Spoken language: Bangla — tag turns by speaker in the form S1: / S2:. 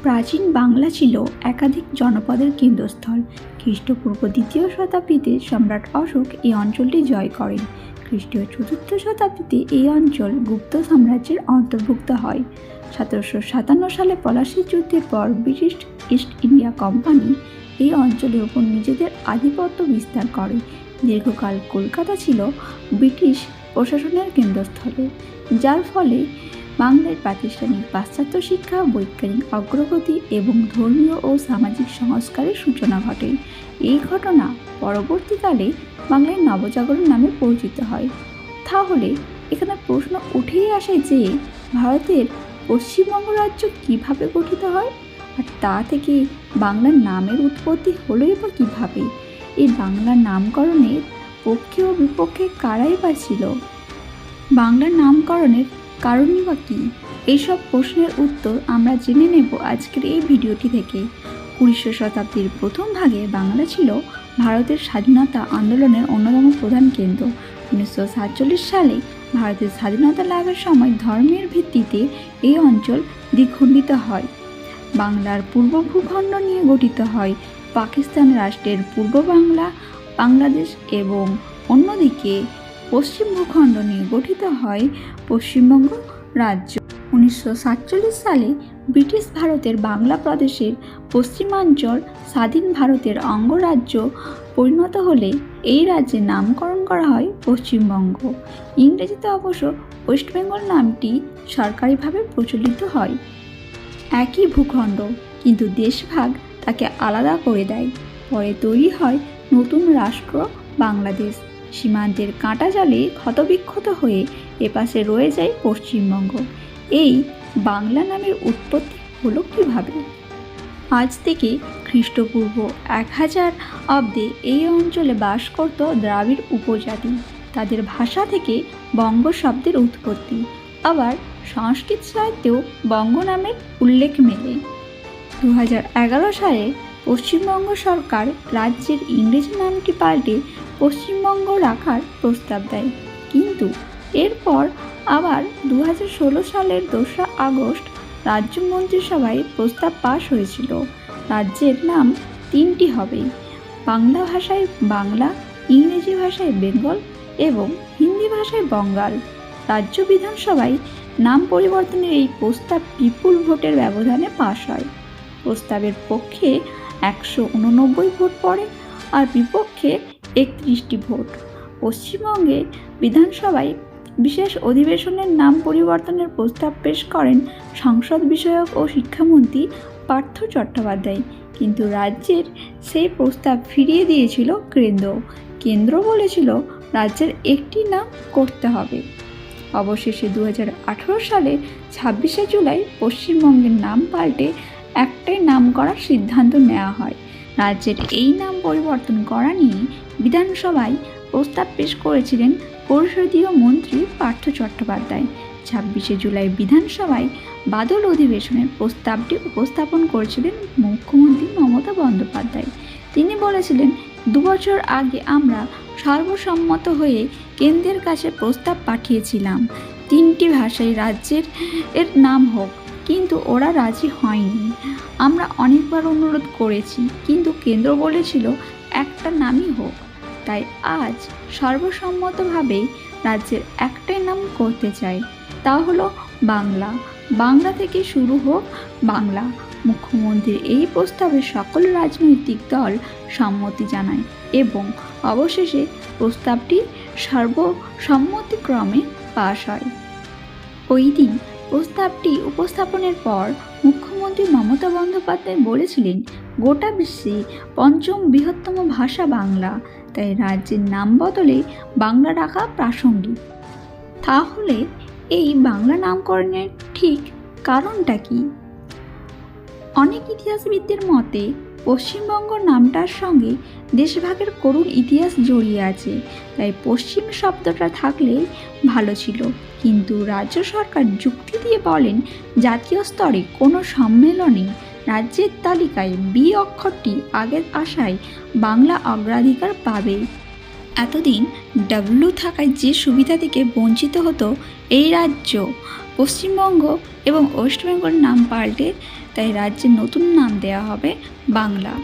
S1: প্রাচীন বাংলা ছিল একাধিক জনপদের কেন্দ্রস্থল। খ্রিস্টপূর্ব ২য় শতাব্দীতে সম্রাট অশোক এই অঞ্চলটি জয় করেন। খ্রিস্টীয় ৪র্থ শতাব্দীতে এই অঞ্চল গুপ্ত সাম্রাজ্যের অন্তর্ভুক্ত হয়। ১৭৫৭ সালে পলাশীর যুদ্ধের পর ব্রিটিশ ইস্ট ইন্ডিয়া কোম্পানি এই অঞ্চলের উপর নিজেদের আধিপত্য বিস্তার করে। দীর্ঘকাল কলকাতা ছিল ব্রিটিশ প্রশাসনের কেন্দ্রস্থলে, যার ফলে বাংলায় প্রাতিষ্ঠানিক পাশ্চাত্য শিক্ষা, বৈজ্ঞানিক অগ্রগতি এবং ধর্মীয় ও সামাজিক সংস্কারের সূচনা ঘটে। এই ঘটনা পরবর্তীকালে বাংলায় নবজাগরণ নামে পরিচিত হয়। তাহলে এখানে প্রশ্ন উঠেই আসে যে ভারতের পশ্চিমবঙ্গ রাজ্য কীভাবে গঠিত হয়, আর তা থেকে বাংলার নামের উৎপত্তি হলোই বা কীভাবে? এই বাংলার নামকরণের পক্ষে ও বিপক্ষে কারাই বা ছিল? বাংলার নামকরণের কারণই বা কী? এইসব প্রশ্নের উত্তর আমরা জেনে নেব আজকের এই ভিডিওটি থেকে। ১৯শ শতাব্দীর প্রথম ভাগে বাংলা ছিল ভারতের স্বাধীনতা আন্দোলনের অন্যতম প্রধান কেন্দ্র। ১৯৪৭ সালে ভারতের স্বাধীনতা লাভের সময় ধর্মের ভিত্তিতে এই অঞ্চল দ্বিখণ্ডিত হয়। বাংলার পূর্ব ভূখণ্ড নিয়ে গঠিত হয় পাকিস্তান রাষ্ট্রের পূর্ব বাংলা, বাংলাদেশ, এবং অন্যদিকে পশ্চিম ভূখণ্ড নিয়ে গঠিত হয় পশ্চিমবঙ্গ রাজ্য। ১৯৪৭ সালে ব্রিটিশ ভারতের বাংলা প্রদেশের পশ্চিমাঞ্চল স্বাধীন ভারতের অঙ্গরাজ্য পরিণত হলে এই রাজ্যের নামকরণ করা হয় পশ্চিমবঙ্গ। ইংরেজিতে অবশ্য ওয়েস্ট বেঙ্গল নামটি সরকারিভাবে প্রচলিত হয়। একই ভূখণ্ড, কিন্তু দেশভাগ তাকে আলাদা করে দেয়। পরে তৈরি হয় নতুন রাষ্ট্র বাংলাদেশ। সীমান্তের কাঁটা জালে ক্ষতবিক্ষত হয়ে এপাশে রয়ে যায় পশ্চিমবঙ্গ। এই বাংলা নামের উৎপত্তি হলো কীভাবে? আজ থেকে খ্রিস্টপূর্ব ১০০০ অব্দে এই অঞ্চলে বাস করত দ্রাবিড় উপজাতি। তাদের ভাষা থেকে বঙ্গ শব্দের উৎপত্তি। আবার সংস্কৃত সাহিত্যেও বঙ্গ নামের উল্লেখ মেলে। ২০১১ সালে পশ্চিমবঙ্গ সরকার রাজ্যের ইংরেজি নামটি পাল্টে পশ্চিমবঙ্গ রাখার প্রস্তাব দেয়, কিন্তু এরপর আবার ২০১৬ সালের ২রা আগস্ট রাজ্য মন্ত্রিসভায় প্রস্তাব পাশ হয়েছিল। রাজ্যের নাম ৩টি হবে: বাংলা ভাষায় বাংলা, ইংরেজি ভাষায় বেঙ্গল এবং হিন্দি ভাষায় বঙ্গাল। রাজ্য বিধানসভায় নাম পরিবর্তনের এই প্রস্তাব বিপুল ভোটের ব্যবধানে পাশ হয়। প্রস্তাবের পক্ষে ১৮৯ ভোট পড়ে আর বিপক্ষে ৩১টি ভোট। পশ্চিমবঙ্গে বিধানসভায় বিশেষ অধিবেশনের নাম পরিবর্তনের প্রস্তাব পেশ করেন সংসদ বিষয়ক ও শিক্ষামন্ত্রী পার্থ চট্টোপাধ্যায়, কিন্তু রাজ্যের সেই প্রস্তাব ফিরিয়ে দিয়েছিল কেন্দ্র। কেন্দ্র বলেছিল রাজ্যের একটি নাম করতে হবে। অবশেষে ২০১৮ সালে ২৬শে জুলাই পশ্চিমবঙ্গের নাম পাল্টে একটাই নাম করার সিদ্ধান্ত নেওয়া হয়। রাজ্যের এই নাম পরিবর্তন করা নিয়ে বিধানসভায় প্রস্তাব পেশ করেছিলেন পরিষদীয় মন্ত্রী পার্থ চট্টোপাধ্যায়। ২৬শে জুলাই বিধানসভায় বাদল অধিবেশনের প্রস্তাবটি উপস্থাপন করেছিলেন মুখ্যমন্ত্রী মমতা বন্দ্যোপাধ্যায়। তিনি বলেছিলেন, ২ বছর আগে আমরা সর্বসম্মত হয়ে কেন্দ্রের কাছে প্রস্তাব পাঠিয়েছিলাম ৩টি ভাষায় রাজ্যের নাম হোক, কিন্তু ওরা রাজি হয়নি। আমরা অনেকবার অনুরোধ করেছি, কিন্তু কেন্দ্র বলেছিল একটা নামই হোক। তাই আজ সর্বসম্মতভাবে রাজ্যের একটাই নাম করতে চাই, তা হলো বাংলা। বাংলা থেকে শুরু হোক বাংলা। মুখ্যমন্ত্রীর এই প্রস্তাবে সকল রাজনৈতিক দল সম্মতি জানায় এবং অবশেষে প্রস্তাবটি সর্বসম্মতিক্রমে পাশ হয়। ওই দিন প্রস্তাবটি উপস্থাপনের পর মুখ্যমন্ত্রী মমতা বন্দ্যোপাধ্যায় বলেছিলেন, গোটা বিশ্বে ৫ম বৃহত্তম ভাষা বাংলা, তাই রাজ্যের নাম বদলে বাংলা রাখা প্রাসঙ্গিক। তাহলে এই বাংলা নামকরণের ঠিক কারণটা কি? অনেক ইতিহাসবিদদের মতে পশ্চিমবঙ্গ নামটার সঙ্গে দেশভাগের করুণ ইতিহাস জড়িয়ে আছে, তাই পশ্চিম শব্দটা থাকলেই ভালো ছিল। কিন্তু রাজ্য সরকার যুক্তি দিয়ে বলেন, জাতীয় স্তরে কোনো সম্মেলনে রাজ্যের তালিকায় বি অক্ষরটি আগে আসায় বাংলা অগ্রাধিকার পাবে। এতদিন ডাব্লিউ থাকায় যে সুবিধা থেকে বঞ্চিত হতো এই রাজ্য, পশ্চিমবঙ্গ এবং ওয়েস্ট বেঙ্গল নাম পাল্টে তাই রাজ্যের নতুন নাম দেওয়া হবে বাংলা।